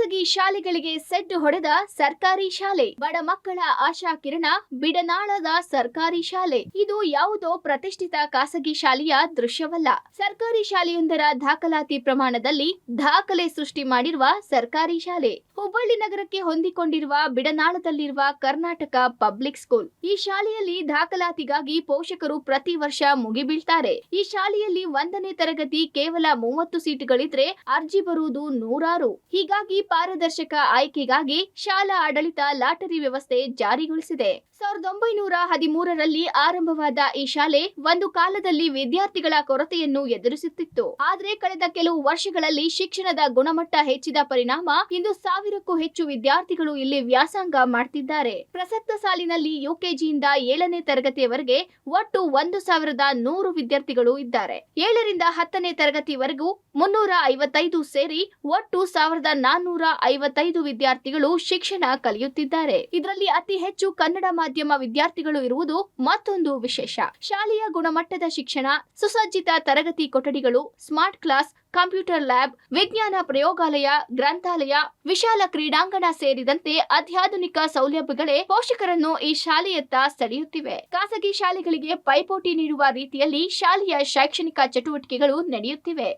ಖಾಸಗಿ ಶಾಲೆಗಳಿಗೆ ಸೆಡ್ಡು ಹೊಡೆದ ಸರ್ಕಾರಿ ಶಾಲೆ. ಬಡ ಮಕ್ಕಳ ಆಶಾ ಕಿರಣ ಬಿಡನಾಳದ ಸರ್ಕಾರಿ ಶಾಲೆ. ಇದು ಯಾವುದೋ ಪ್ರತಿಷ್ಠಿತ ಖಾಸಗಿ ಶಾಲೆಯ ದೃಶ್ಯವಲ್ಲ. ಸರ್ಕಾರಿ ಶಾಲೆಯೊಂದರ ದಾಖಲಾತಿ ಪ್ರಮಾಣದಲ್ಲಿ ದಾಖಲೆ ಸೃಷ್ಟಿ ಮಾಡಿರುವ ಸರ್ಕಾರಿ ಶಾಲೆ. ಹುಬ್ಬಳ್ಳಿ ನಗರಕ್ಕೆ ಹೊಂದಿಕೊಂಡಿರುವ ಬಿಡನಾಳದಲ್ಲಿರುವ ಕರ್ನಾಟಕ ಪಬ್ಲಿಕ್ ಸ್ಕೂಲ್. ಈ ಶಾಲೆಯಲ್ಲಿ ದಾಖಲಾತಿಗಾಗಿ ಪೋಷಕರು ಪ್ರತಿ ವರ್ಷ ಮುಗಿಬೀಳ್ತಾರೆ. ಈ ಶಾಲೆಯಲ್ಲಿ 1ನೇ ತರಗತಿ ಕೇವಲ 30 ಸೀಟುಗಳಿದ್ರೆ ಅರ್ಜಿ ಬರುವುದು ನೂರಾರು. ಹೀಗಾಗಿ ಪಾರದರ್ಶಕ ಆಯ್ಕೆಗಾಗಿ ಶಾಲಾ ಆಡಳಿತ ಲಾಟರಿ ವ್ಯವಸ್ಥೆ ಜಾರಿಗೊಳಿಸಿದೆ. 1913ರಲ್ಲಿ ಆರಂಭವಾದ ಈ ಶಾಲೆ ಒಂದು ಕಾಲದಲ್ಲಿ ವಿದ್ಯಾರ್ಥಿಗಳ ಕೊರತೆಯನ್ನು ಎದುರಿಸುತ್ತಿತ್ತು. ಆದರೆ ಕಳೆದ ಕೆಲವು ವರ್ಷಗಳಲ್ಲಿ ಶಿಕ್ಷಣದ ಗುಣಮಟ್ಟ ಹೆಚ್ಚಿದ ಪರಿಣಾಮ ಇಂದು 1000ಕ್ಕೂ ಹೆಚ್ಚು ವಿದ್ಯಾರ್ಥಿಗಳು ಇಲ್ಲಿ ವ್ಯಾಸಂಗ ಮಾಡ್ತಿದ್ದಾರೆ. ಪ್ರಸಕ್ತ ಸಾಲಿನಲ್ಲಿ ಯುಕೆಜಿಯಿಂದ 7ನೇ ತರಗತಿಯವರೆಗೆ ಒಟ್ಟು 1100 ವಿದ್ಯಾರ್ಥಿಗಳು ಇದ್ದಾರೆ. 7ರಿಂದ 10ನೇ ತರಗತಿವರೆಗೂ 355 ಸೇರಿ ಒಟ್ಟು 1455 ವಿದ್ಯಾರ್ಥಿಗಳು ಶಿಕ್ಷಣ ಕಲಿಯುತ್ತಿದ್ದಾರೆ. ಇದರಲ್ಲಿ ಅತಿ ಹೆಚ್ಚು ಕನ್ನಡ ಮಾಧ್ಯಮ ವಿದ್ಯಾರ್ಥಿಗಳು ಇರುವುದು ಮತ್ತೊಂದು ವಿಶೇಷ. ಶಾಲೆಯ ಗುಣಮಟ್ಟದ ಶಿಕ್ಷಣ, ಸುಸಜ್ಜಿತ ತರಗತಿ ಕೊಠಡಿಗಳು, ಸ್ಮಾರ್ಟ್ ಕ್ಲಾಸ್, ಕಂಪ್ಯೂಟರ್ ಲ್ಯಾಬ್, ವಿಜ್ಞಾನ ಪ್ರಯೋಗಾಲಯ, ಗ್ರಂಥಾಲಯ, ವಿಶಾಲ ಕ್ರೀಡಾಂಗಣ ಸೇರಿದಂತೆ ಅತ್ಯಾಧುನಿಕ ಸೌಲಭ್ಯಗಳೇ ಪೋಷಕರನ್ನು ಈ ಶಾಲೆಯತ್ತ ಸೆಳೆಯುತ್ತಿವೆ. ಖಾಸಗಿ ಶಾಲೆಗಳಿಗೆ ಪೈಪೋಟಿ ನೀಡುವ ರೀತಿಯಲ್ಲಿ ಶಾಲೆಯ ಶೈಕ್ಷಣಿಕ ಚಟುವಟಿಕೆಗಳು ನಡೆಯುತ್ತಿವೆ.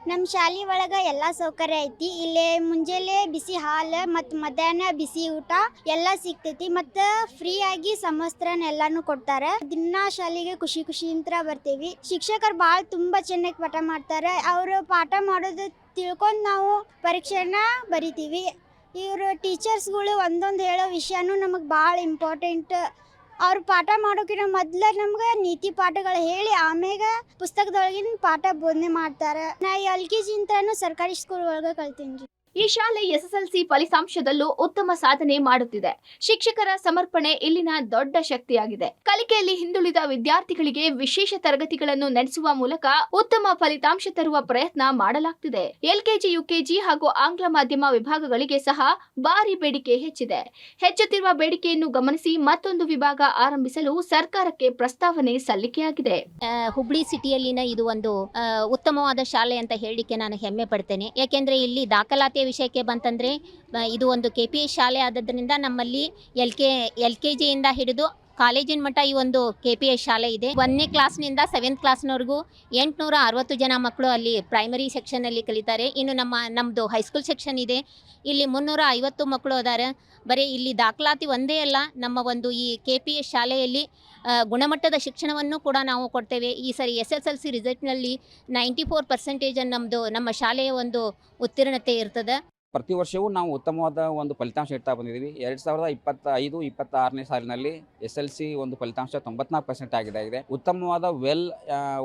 ನಮ್ಮ ಶಾಲೆ ಒಳಗ ಎಲ್ಲಾ ಸೌಕರ್ಯ ಐತಿ. ಇಲ್ಲಿ ಮುಂಜಾನೆ ಬಿಸಿ ಹಾಲು ಮತ್ತು ಮಧ್ಯಾಹ್ನ ಬಿಸಿ ಊಟ ಎಲ್ಲ ಸಿಗ್ತೈತಿ. ಮತ್ತು ಫ್ರೀ ಆಗಿ ಸಮವಸ್ತ್ರನ ಎಲ್ಲಾನು ಕೊಡ್ತಾರೆ. ದಿನ ಶಾಲೆಗೆ ಖುಷಿಯಿಂದ ಬರ್ತೀವಿ. ಶಿಕ್ಷಕರು ಭಾಳ ತುಂಬಾ ಚೆನ್ನಾಗಿ ಪಾಠ ಮಾಡ್ತಾರೆ. ಅವರು ಪಾಠ ಮಾಡೋದು ತಿಳ್ಕೊಂಡು ನಾವು ಪರೀಕ್ಷೆನ ಬರಿತೀವಿ. ಇವರು ಟೀಚರ್ಸ್ಗಳು ಒಂದೊಂದು ಹೇಳೋ ವಿಷಯನೂ ನಮಗೆ ಭಾಳ ಇಂಪಾರ್ಟೆಂಟ್. ಅವ್ರು ಪಾಠ ಮಾಡೋಕ್ಕಿಂತ ಮೊದಲು ನಮ್ಗೆ ನೀತಿ ಪಾಠಗಳು ಹೇಳಿ ಆಮೇಲೆ ಪುಸ್ತಕದೊಳಗಿನ ಪಾಠ ಬೋಧನೆ ಮಾಡ್ತಾರೆ. ನಾ LKG ಇಂತಾನು ಸರ್ಕಾರಿ ಸ್ಕೂಲ್ ಒಳಗೆ ಕಲ್ತೀನಿ. ಈ ಶಾಲೆ SSLC ಫಲಿತಾಂಶದಲ್ಲೂ ಉತ್ತಮ ಸಾಧನೆ ಮಾಡುತ್ತಿದೆ. ಶಿಕ್ಷಕರ ಸಮರ್ಪಣೆ ಇಲ್ಲಿನ ದೊಡ್ಡ ಶಕ್ತಿಯಾಗಿದೆ. ಕಲಿಕೆಯಲ್ಲಿ ಹಿಂದುಳಿದ ವಿದ್ಯಾರ್ಥಿಗಳಿಗೆ ವಿಶೇಷ ತರಗತಿಗಳನ್ನು ನಡೆಸುವ ಮೂಲಕ ಉತ್ತಮ ಫಲಿತಾಂಶ ತರುವ ಪ್ರಯತ್ನ ಮಾಡಲಾಗುತ್ತಿದೆ. LKG, UKG ಹಾಗೂ ಆಂಗ್ಲ ಮಾಧ್ಯಮ ವಿಭಾಗಗಳಿಗೆ ಸಹ ಭಾರಿ ಬೇಡಿಕೆ ಹೆಚ್ಚಿದೆ. ಹೆಚ್ಚುತ್ತಿರುವ ಬೇಡಿಕೆಯನ್ನು ಗಮನಿಸಿ ಮತ್ತೊಂದು ವಿಭಾಗ ಆರಂಭಿಸಲು ಸರ್ಕಾರಕ್ಕೆ ಪ್ರಸ್ತಾವನೆ ಸಲ್ಲಿಕೆಯಾಗಿದೆ. ಹುಬ್ಳಿ ಸಿಟಿಯಲ್ಲಿನ ಇದು ಒಂದು ಉತ್ತಮವಾದ ಶಾಲೆ ಅಂತ ಹೇಳಲಿಕ್ಕೆ ನಾನು ಹೆಮ್ಮೆ ಪಡ್ತೇನೆ. ಯಾಕೆಂದ್ರೆ ಇಲ್ಲಿ ದಾಖಲಾತಿ ವಿಷಯಕ್ಕೆ ಬಂತಂದ್ರೆ ಇದು ಒಂದು KPS ಶಾಲೆ ಆದದ್ರಿಂದ ನಮ್ಮಲ್ಲಿ LKG ಇಂದ ಹಿಡಿದು ಕಾಲೇಜಿನ ಮಟ್ಟ ಈ ಒಂದು KPS ಶಾಲೆ ಇದೆ. 1ನೇ ಕ್ಲಾಸ್ನಿಂದ 7th ಕ್ಲಾಸ್ನವರೆಗೂ 860 ಜನ ಮಕ್ಕಳು ಅಲ್ಲಿ ಪ್ರೈಮರಿ ಸೆಕ್ಷನಲ್ಲಿ ಕಲಿತಾರೆ. ಇನ್ನು ನಮ್ಮದು ಹೈಸ್ಕೂಲ್ ಸೆಕ್ಷನ್ ಇದೆ. ಇಲ್ಲಿ 350 ಮಕ್ಕಳು ಅದಾರೆ. ಬರೀ ಇಲ್ಲಿ ದಾಖಲಾತಿ ಒಂದೇ ಅಲ್ಲ, ನಮ್ಮ ಒಂದು ಈ KPS ಶಾಲೆಯಲ್ಲಿ ಗುಣಮಟ್ಟದ ಶಿಕ್ಷಣವನ್ನು ಕೂಡ ನಾವು ಕೊಡ್ತೇವೆ. ಈ ಸರಿ SSLC ರಿಸಲ್ಟ್ನಲ್ಲಿ 94% ನಮ್ಮ ಶಾಲೆಯ ಒಂದು ಉತ್ತೀರ್ಣತೆ ಇರ್ತದೆ. ಪ್ರತಿ ವರ್ಷವೂ ನಾವು ಉತ್ತಮವಾದ ಒಂದು ಫಲಿತಾಂಶ ಇಡ್ತಾ ಬಂದಿದ್ದೀವಿ. 2025-26ನೇ ಸಾಲಿನಲ್ಲಿ SLC ಒಂದು ಫಲಿತಾಂಶ 94% ಆಗಿದೆ. ಉತ್ತಮವಾದ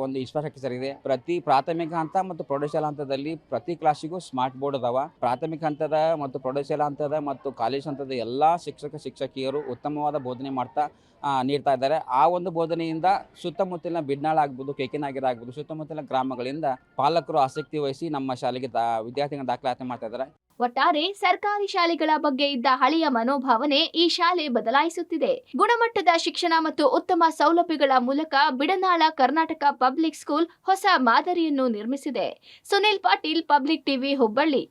ಒಂದು ಇನ್ಫ್ರಾಸ್ಟ್ರಕ್ಚರ್ ಇದೆ. ಪ್ರತಿ ಪ್ರಾಥಮಿಕ ಹಂತ ಮತ್ತು ಪ್ರೌಢಶಾಲಾ ಹಂತದಲ್ಲಿ ಪ್ರತಿ ಕ್ಲಾಸಿಗೂ ಸ್ಮಾರ್ಟ್ ಬೋರ್ಡ್ ಅದಾವ. ಪ್ರಾಥಮಿಕ ಹಂತದ ಮತ್ತು ಪ್ರೌಢಶಾಲಾ ಹಂತದ ಮತ್ತು ಕಾಲೇಜ್ ಹಂತದ ಎಲ್ಲ ಶಿಕ್ಷಕಿಯರು ಉತ್ತಮವಾದ ಬೋಧನೆ ನೀಡ್ತಾ ಇದ್ದಾರೆ. ಆ ಒಂದು ಬೋಧನೆಯಿಂದ ಸುತ್ತಮುತ್ತಲಿನ ಬಿಡ್ನಾಳ ಆಗ್ಬೋದು, ಕೇಕಿನಾಗಿರ ಆಗ್ಬೋದು, ಸುತ್ತಮುತ್ತಲಿನ ಗ್ರಾಮಗಳಿಂದ ಪಾಲಕರು ಆಸಕ್ತಿ ವಹಿಸಿ ನಮ್ಮ ಶಾಲೆಗೆ ವಿದ್ಯಾರ್ಥಿಗಳ ದಾಖಲಾತಿ ಮಾಡ್ತಾ ಇದ್ದಾರೆ. ಒಟ್ಟಾರೆ ಸರ್ಕಾರಿ ಶಾಲೆಗಳ ಬಗ್ಗೆ ಇದ್ದ ಹಳೆಯ ಮನೋಭಾವನೆ ಈ ಶಾಲೆ ಬದಲಾಯಿಸುತ್ತಿದೆ. ಗುಣಮಟ್ಟದ ಶಿಕ್ಷಣ ಮತ್ತು ಉತ್ತಮ ಸೌಲಭ್ಯಗಳ ಮೂಲಕ ಬಿಡನಾಳ ಕರ್ನಾಟಕ ಪಬ್ಲಿಕ್ ಸ್ಕೂಲ್ ಹೊಸ ಮಾದರಿಯನ್ನು ನಿರ್ಮಿಸಿದೆ. Sunil Patil, public TV, Hubballi.